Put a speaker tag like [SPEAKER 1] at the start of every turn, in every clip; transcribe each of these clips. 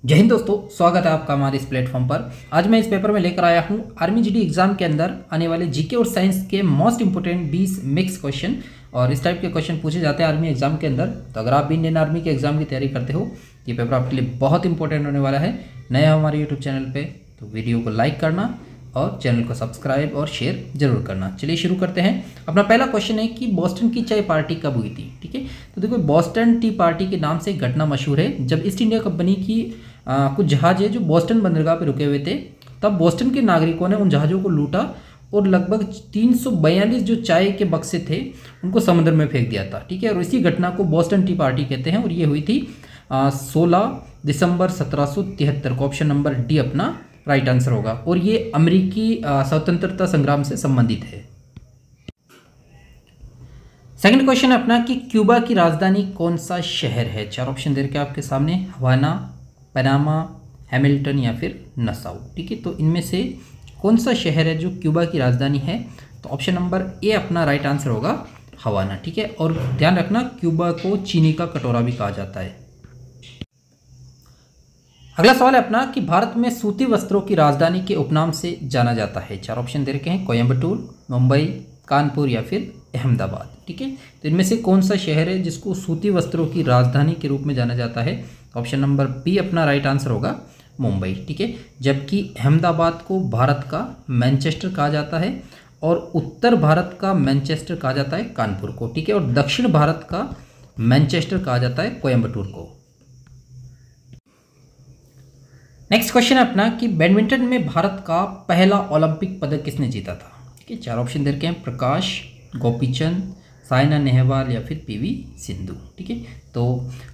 [SPEAKER 1] जय हिंद दोस्तों, स्वागत है आपका हमारे इस प्लेटफॉर्म पर। आज मैं इस पेपर में लेकर आया हूं आर्मी जीडी एग्जाम के अंदर आने वाले जीके और साइंस के मोस्ट इंपोर्टेंट 20 मिक्स क्वेश्चन। और इस टाइप के क्वेश्चन पूछे जाते हैं आर्मी एग्जाम के अंदर। तो अगर आप भी इंडियन आर्मी के एग्जाम की तैयारी करते हो, ये पेपर आपके लिए बहुत इंपॉर्टेंट होने वाला है। नया हमारे यूट्यूब चैनल पर तो वीडियो को लाइक करना और चैनल को सब्सक्राइब और शेयर जरूर करना। चलिए शुरू करते हैं। अपना पहला क्वेश्चन है कि बोस्टन की चाय पार्टी कब हुई थी। ठीक है, तो देखो बोस्टन टी पार्टी के नाम से एक घटना मशहूर है। जब ईस्ट इंडिया कंपनी की कुछ जहाज है जो बोस्टन बंदरगाह पर रुके हुए थे, तब बोस्टन के नागरिकों ने उन जहाज़ों को लूटा और लगभग 342 जो चाय के बक्से थे उनको समुद्र में फेंक दिया था। ठीक है, और इसी घटना को बोस्टन टी पार्टी कहते हैं और ये हुई थी 16 दिसंबर 1773 को। ऑप्शन नंबर डी अपना राइट आंसर होगा। और ये अमेरिकी स्वतंत्रता संग्राम से संबंधित है। सेकंड क्वेश्चन है अपना कि क्यूबा की राजधानी कौन सा शहर है। चार ऑप्शन दे रखे आपके सामने, हवाना, पनामा, हैमिल्टन या फिर नसाउ। ठीक है, तो इनमें से कौन सा शहर है जो क्यूबा की राजधानी है। तो ऑप्शन नंबर ए अपना राइट आंसर होगा, हवाना। ठीक है, और ध्यान रखना क्यूबा को चीनी का कटोरा भी कहा जाता है। अगला सवाल है अपना कि भारत में सूती वस्त्रों की राजधानी के उपनाम से जाना जाता है। चार ऑप्शन दे रखे हैं, कोयम्बटूर, मुंबई, कानपुर या फिर अहमदाबाद। ठीक है, तो इनमें से कौन सा शहर है जिसको सूती वस्त्रों की राजधानी के रूप में जाना जाता है। ऑप्शन नंबर बी अपना राइट आंसर होगा, मुंबई। ठीक है, जबकि अहमदाबाद को भारत का मैनचेस्टर कहा जाता है और उत्तर भारत का मैनचेस्टर कहा जाता है कानपुर को। ठीक है, और दक्षिण भारत का मैनचेस्टर कहा जाता है कोयम्बटूर को। नेक्स्ट क्वेश्चन है अपना कि बैडमिंटन में भारत का पहला ओलंपिक पदक किसने जीता था। ठीक है, चार ऑप्शन दे रखे हैं, प्रकाश, गोपीचंद, साइना नेहवाल या फिर पीवी सिंधु। ठीक है, तो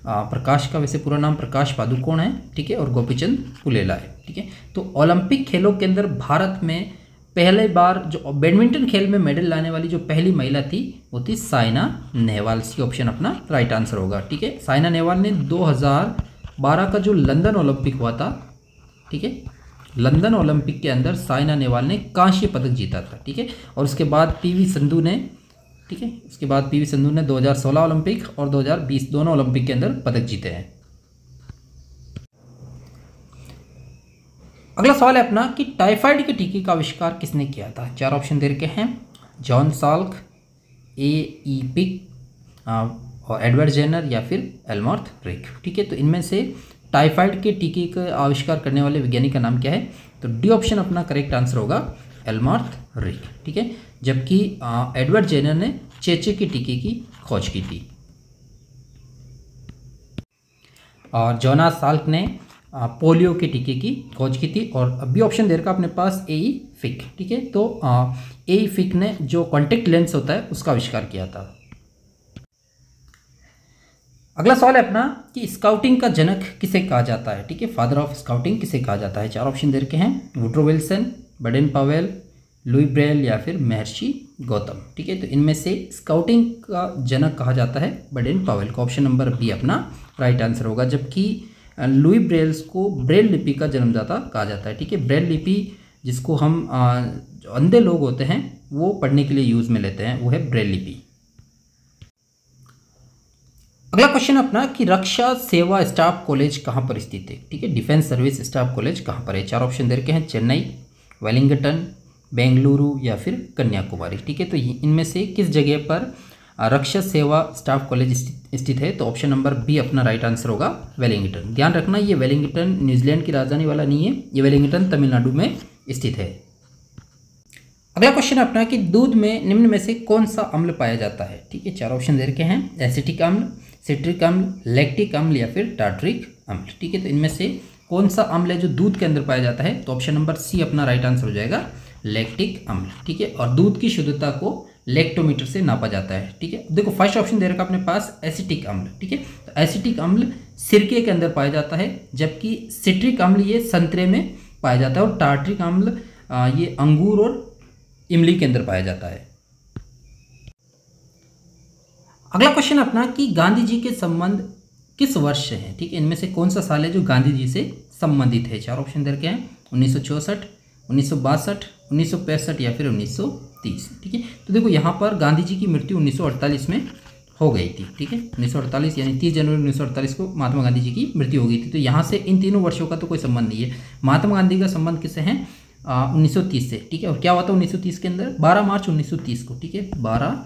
[SPEAKER 1] प्रकाश का वैसे पूरा नाम प्रकाश पादुकोण है। ठीक है, और गोपीचंद पुलेला है। ठीक है, तो ओलंपिक खेलों के अंदर भारत में पहले बार जो बैडमिंटन खेल में मेडल लाने वाली जो पहली महिला थी वो थी साइना नेहवाल। सी ऑप्शन अपना राइट आंसर होगा। ठीक है, साइना नेहवाल ने 2012 का जो लंदन ओलंपिक हुआ था, ठीक है, लंदन ओलंपिक के अंदर साइना नेहवाल ने कांस्य पदक जीता था। ठीक है, और उसके बाद पीवी सिंधु ने, ठीक है, उसके बाद पीवी सिंधु ने 2016 ओलंपिक और 2020 दोनों ओलंपिक के अंदर पदक जीते हैं। अगला सवाल है अपना कि टाइफाइड के टीके का आविष्कार किसने किया था। चार ऑप्शन दे रखे हैं, जॉन साल्क, ए पिक और एडवर्ड जेनर या फिर एल्मर्थ रिक। ठीक है, तो इनमें से टाइफाइड के टीके का आविष्कार करने वाले वैज्ञानिक का नाम क्या है। तो डी ऑप्शन अपना करेक्ट आंसर होगा, एल्मर्थ रिक। ठीक है, जबकि एडवर्ड जेनर ने चेचे के टीके की खोज की थी और जोनास साल्क ने पोलियो के टीके की खोज की थी। और बी ऑप्शन दे रखा अपने पास, ए फिक। ठीक है, तो ए फिक ने जो कॉन्टेक्ट लेंस होता है उसका आविष्कार किया था। अगला सवाल है अपना कि स्काउटिंग का जनक किसे कहा जाता है। ठीक है, फादर ऑफ स्काउटिंग किसे कहा जाता है। चार ऑप्शन दे रखे हैं, Woodrow Wilson, Baden Powell, Louis Braille या फिर महर्षि गौतम। ठीक है, तो इनमें से स्काउटिंग का जनक कहा जाता है बडेन पावेल को। ऑप्शन नंबर बी अपना राइट आंसर होगा, जबकि लुई ब्रेल्स को ब्रेल लिपि का जन्मदाता कहा जाता है। ठीक है, ब्रेल लिपि जिसको हम जो अंधे लोग होते हैं वो पढ़ने के लिए यूज़ में लेते हैं, वो है ब्रेल लिपि। अगला क्वेश्चन अपना कि रक्षा सेवा स्टाफ कॉलेज कहाँ पर स्थित है। ठीक है, डिफेंस सर्विस स्टाफ कॉलेज कहाँ पर है। चार ऑप्शन दे रखे हैं, चेन्नई, वेलिंगटन, बेंगलुरु या फिर कन्याकुमारी। ठीक है, तो इनमें से किस जगह पर रक्षा सेवा स्टाफ कॉलेज स्थित है। तो ऑप्शन नंबर बी अपना राइट आंसर होगा, वेलिंगटन। ध्यान रखना ये वेलिंगटन न्यूजीलैंड की राजधानी वाला नहीं है, ये वेलिंगटन तमिलनाडु में स्थित है। अगला क्वेश्चन अपना कि दूध में निम्न में से कौन सा अम्ल पाया जाता है। ठीक है, चार ऑप्शन दे रखे हैं, एसिटिक अम्ल, सिट्रिक अम्ल, लैक्टिक अम्ल या फिर टार्ट्रिक अम्ल। ठीक है, तो इनमें से कौन सा अम्ल है जो दूध के अंदर पाया जाता है। तो ऑप्शन नंबर सी अपना राइट आंसर हो जाएगा, लैक्टिक अम्ल। ठीक है, और दूध की शुद्धता को लैक्टोमीटर से नापा जाता है। ठीक है, देखो फर्स्ट ऑप्शन दे रखा अपने पास, एसिटिक अम्ल। ठीक है, तो एसिटिक अम्ल सिरके के अंदर पाया जाता है, जबकि सिट्रिक अम्ल ये संतरे में पाया जाता है और टार्ट्रिक अम्ल ये अंगूर और इमली के अंदर पाया जाता है। अगला क्वेश्चन अपना कि गांधी जी के संबंध किस वर्ष से हैं। ठीक है, इनमें से कौन सा साल है जो गांधी जी से संबंधित है। चार ऑप्शन दे रखे हैं, 1964, 1962, 1965 या फिर 1930। ठीक है, तो देखो यहाँ पर गांधी जी की मृत्यु 1948 में हो गई थी, ठीक है। 1948 यानी 30 जनवरी 1948 को महात्मा गांधी जी की मृत्यु हो गई थी। तो यहाँ से इन तीनों वर्षों का तो कोई संबंध नहीं है। महात्मा गांधी का संबंध किससे है? 1930 से, ठीक है। और क्या हुआ था 1930 के अंदर? 12 मार्च 1930 को, ठीक है, 12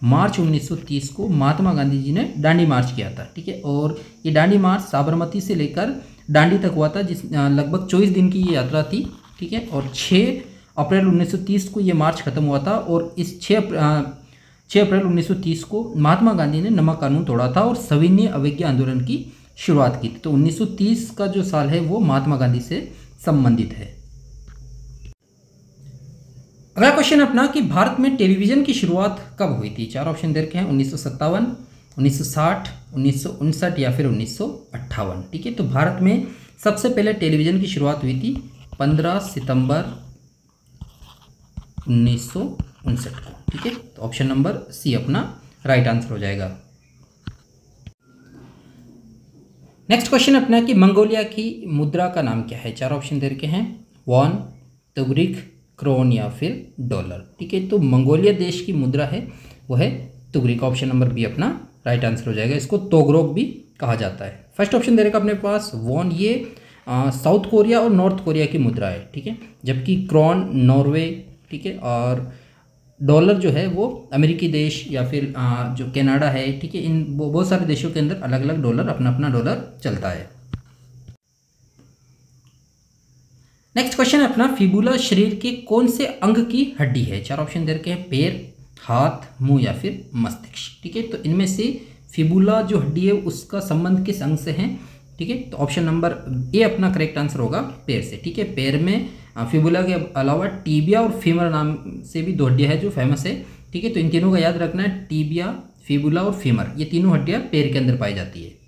[SPEAKER 1] मार्च 1930 को महात्मा गांधी जी ने दांडी मार्च किया था, ठीक है। और ये दांडी मार्च साबरमती से लेकर दांडी तक हुआ था, जिस लगभग 24 दिन की ये यात्रा थी, ठीक है। और 6 अप्रैल 1930 को ये मार्च खत्म हुआ था। और इस 6 अप्रैल 1930 को महात्मा गांधी ने नमक कानून तोड़ा था और सविनय अवज्ञा आंदोलन की शुरुआत की थी। तो 1930 का जो साल है वो महात्मा गांधी से संबंधित है। अगला क्वेश्चन अपना कि भारत में टेलीविजन की शुरुआत कब हुई थी? 4 ऑप्शन दे रखे हैं, 1957, 1960, 1959 या फिर 1958, ठीक है। तो भारत में सबसे पहले टेलीविजन की शुरुआत हुई थी 15 सितंबर 1959 को, ठीक है। तो ऑप्शन नंबर सी अपना राइट आंसर हो जाएगा। नेक्स्ट क्वेश्चन अपना कि मंगोलिया की मुद्रा का नाम क्या है? 4 ऑप्शन दे रखे हैं, वॉन, तुगरिक, क्रोन या फिर डॉलर, ठीक है। तो मंगोलिया देश की मुद्रा है वो है तुगरिक। ऑप्शन नंबर बी अपना राइट आंसर हो जाएगा। इसको तोगरोक भी कहा जाता है। फर्स्ट ऑप्शन दे रखा अपने पास वॉन, ये साउथ कोरिया और नॉर्थ कोरिया की मुद्रा है, ठीक है। जबकि क्रोन नॉर्वे, ठीक है, और डॉलर जो है वो अमेरिकी देश या फिर जो कनाडा है, ठीक है, इन बहुत सारे देशों के अंदर अलग अलग डॉलर, अपना अपना डॉलर चलता है। नेक्स्ट क्वेश्चन अपना फिबुला शरीर के कौन से अंग की हड्डी है? 4 ऑप्शन दे रखे हैं, पैर, हाथ, मुंह या फिर मस्तिष्क, ठीक है। तो इनमें से फिबुला जो हड्डी है उसका संबंध किस अंग से है? ठीक है, तो ऑप्शन नंबर ए अपना करेक्ट आंसर होगा पैर से, ठीक है। पैर में फिबुला के अलावा टीबिया और फीमर नाम से भी 2 हड्डियां हैं जो फेमस है, ठीक है। तो इन तीनों का याद रखना है, टीबिया, फिबुला और फीमर, ये तीनों हड्डियां पैर के अंदर पाई जाती है।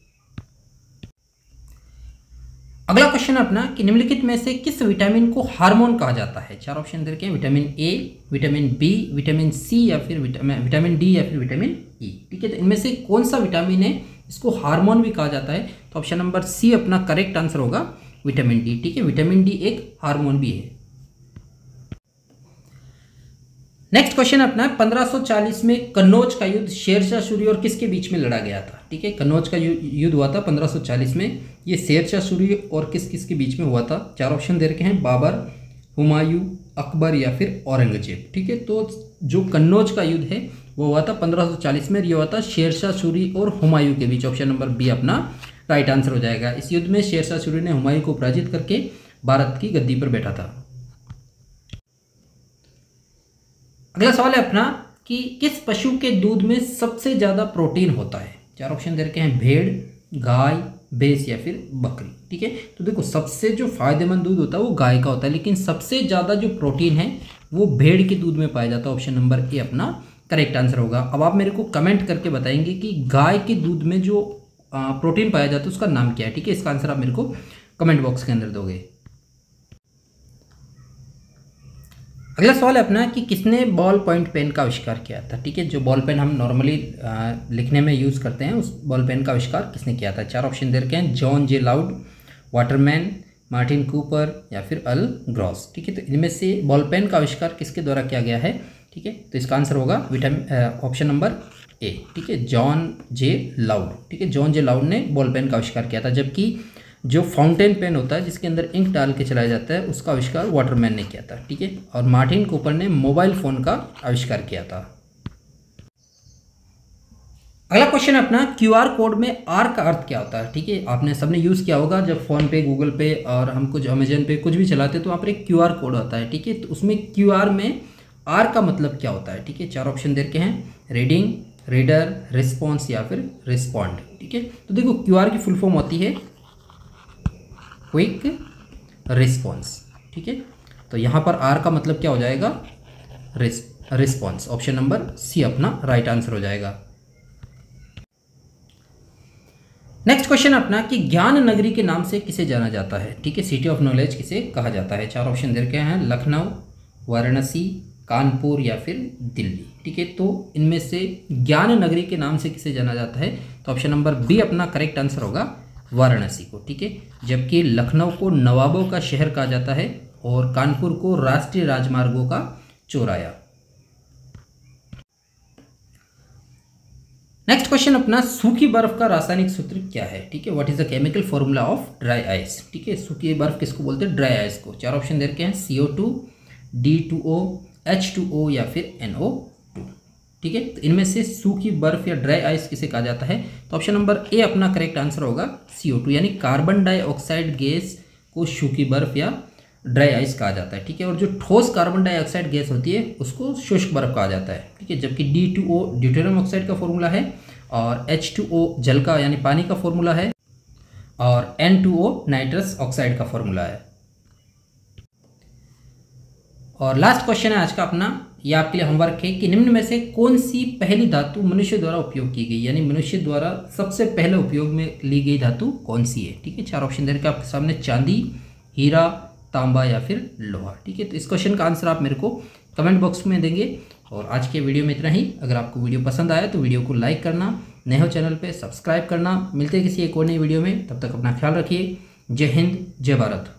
[SPEAKER 1] अगला क्वेश्चन अपना कि निम्नलिखित में से किस विटामिन को हार्मोन कहा जाता है? 4 ऑप्शन दे रखे हैं, vitamin A, vitamin B, vitamin C या फिर विटामिन डी या फिर विटामिन ई, ठीक है। तो इनमें से कौन सा विटामिन है इसको हार्मोन भी कहा जाता है? तो ऑप्शन नंबर सी अपना करेक्ट आंसर होगा विटामिन डी, ठीक है। विटामिन डी एक हार्मोन भी है। नेक्स्ट क्वेश्चन अपना 1540 में कन्नौज का युद्ध शेरशाह सूरी और किसके बीच में लड़ा गया था? ठीक है, कन्नौज का युद्ध हुआ था 1540 में। ये शेरशाह सूरी और किस किस के बीच में हुआ था? 4 ऑप्शन दे रखे हैं, बाबर, हुमायूं, अकबर या फिर औरंगजेब, ठीक है। तो जो कन्नौज का युद्ध है वो हुआ था 1540 में। ये हुआ था शेरशाह सूरी और हुमायूं के बीच। ऑप्शन नंबर बी अपना राइट आंसर हो जाएगा। इस युद्ध में शेरशाह सूरी ने हुमायूं को पराजित करके भारत की गद्दी पर बैठा था। अगला सवाल है अपना कि किस पशु के दूध में सबसे ज़्यादा प्रोटीन होता है? 4 ऑप्शन दे रखे हैं, भेड़, गाय, भैंस या फिर बकरी, ठीक है। तो देखो सबसे जो फायदेमंद दूध होता है वो गाय का होता है, लेकिन सबसे ज़्यादा जो प्रोटीन है वो भेड़ के दूध में पाया जाता है। ऑप्शन नंबर ए अपना करेक्ट आंसर होगा। अब आप मेरे को कमेंट करके बताएंगे कि गाय के दूध में जो प्रोटीन पाया जाता है उसका नाम क्या है, ठीक है। इसका आंसर आप मेरे को कमेंट बॉक्स के अंदर दोगे। अगला सवाल है अपना कि किसने बॉल पॉइंट पेन का आविष्कार किया था? ठीक है, जो बॉल पेन हम नॉर्मली लिखने में यूज़ करते हैं उस बॉल पेन का आविष्कार किसने किया था? 4 ऑप्शन दे रखे हैं, जॉन जे लाउड, वाटरमैन, मार्टिन कूपर या फिर अल ग्रॉस, ठीक है। तो इनमें से बॉल पेन का आविष्कार किसके द्वारा किया गया है? ठीक है, तो इसका आंसर होगा ऑप्शन नंबर ए, ठीक है, जॉन जे लाउड, ठीक है। जॉन जे लाउड ने बॉल पेन का आविष्कार किया था। जबकि जो फाउंटेन पेन होता है जिसके अंदर इंक डाल के चलाया जाता है उसका आविष्कार वाटरमैन ने किया था, ठीक है। और मार्टिन कूपर ने मोबाइल फ़ोन का आविष्कार किया था। अगला क्वेश्चन अपना क्यूआर कोड में आर का अर्थ क्या होता है? ठीक है, आपने सबने यूज़ किया होगा जब फ़ोन पे, गूगल पे और हम कुछ अमेजन पे कुछ भी चलाते हैं तो वहाँ पर एक क्यूआर कोड होता है, ठीक है। तो उसमें क्यूआर में आर का मतलब क्या होता है? ठीक है, 4 ऑप्शन दे रखे हैं, रीडिंग, रीडर, रिस्पॉन्स या फिर रिस्पॉन्ड, ठीक है। तो देखो क्यूआर की फुल फॉर्म होती है क्विक रिस्पॉन्स, ठीक है। तो यहाँ पर आर का मतलब क्या हो जाएगा? रिस्पॉन्स। ऑप्शन नंबर सी अपना राइट आंसर हो जाएगा। नेक्स्ट क्वेश्चन अपना कि ज्ञान नगरी के नाम से किसे जाना जाता है? ठीक है, सिटी ऑफ नॉलेज किसे कहा जाता है? 4 ऑप्शन दे रखे हैं, लखनऊ, वाराणसी, कानपुर या फिर दिल्ली, ठीक है। तो इनमें से ज्ञान नगरी के नाम से किसे जाना जाता है? तो ऑप्शन नंबर बी अपना करेक्ट आंसर होगा वाराणसी को, ठीक है। जबकि लखनऊ को नवाबों का शहर कहा जाता है और कानपुर को राष्ट्रीय राजमार्गों का चौराया। नेक्स्ट क्वेश्चन अपना, सूखी बर्फ का रासायनिक सूत्र क्या है? ठीक है, what is the chemical formula of dry ice? ठीक है, सूखी बर्फ किसको बोलते हैं? ड्राई आइस को। चार ऑप्शन दे रखे हैं, CO2, D2O, H2O या फिर NO2। ठीक है, तो इनमें से सूखी बर्फ या ड्राई आइस किसे कहा जाता है? तो ऑप्शन नंबर ए अपना करेक्ट आंसर होगा, CO2, यानी कार्बन डाइऑक्साइड गैस को सूखी बर्फ या ड्राई आइस कहा जाता है। ठीक है, और जो ठोस कार्बन डाइऑक्साइड गैस होती है उसको शुष्क बर्फ कहा जाता है। ठीक है, जबकि D2O ड्यूटेरियम ऑक्साइड का फॉर्मूला है, और H2O जल का यानी पानी का फॉर्मूला है, और N2O नाइट्रस ऑक्साइड का फॉर्मूला है। और लास्ट क्वेश्चन है आज का अपना, यह आपके लिए होमवर्क है कि निम्न में से कौन सी पहली धातु मनुष्य द्वारा उपयोग की गई, यानी मनुष्य द्वारा सबसे पहले उपयोग में ली गई धातु कौन सी है? ठीक है, चार ऑप्शन दे रखे आपके सामने, चांदी, हीरा, तांबा या फिर लोहा। ठीक है, तो इस क्वेश्चन का आंसर आप मेरे को कमेंट बॉक्स में देंगे। और आज के वीडियो में इतना ही। अगर आपको वीडियो पसंद आया तो वीडियो को लाइक करना, नए हो चैनल पे सब्सक्राइब करना। मिलते हैं किसी एक और नई वीडियो में, तब तक अपना ख्याल रखिए। जय हिंद, जय भारत।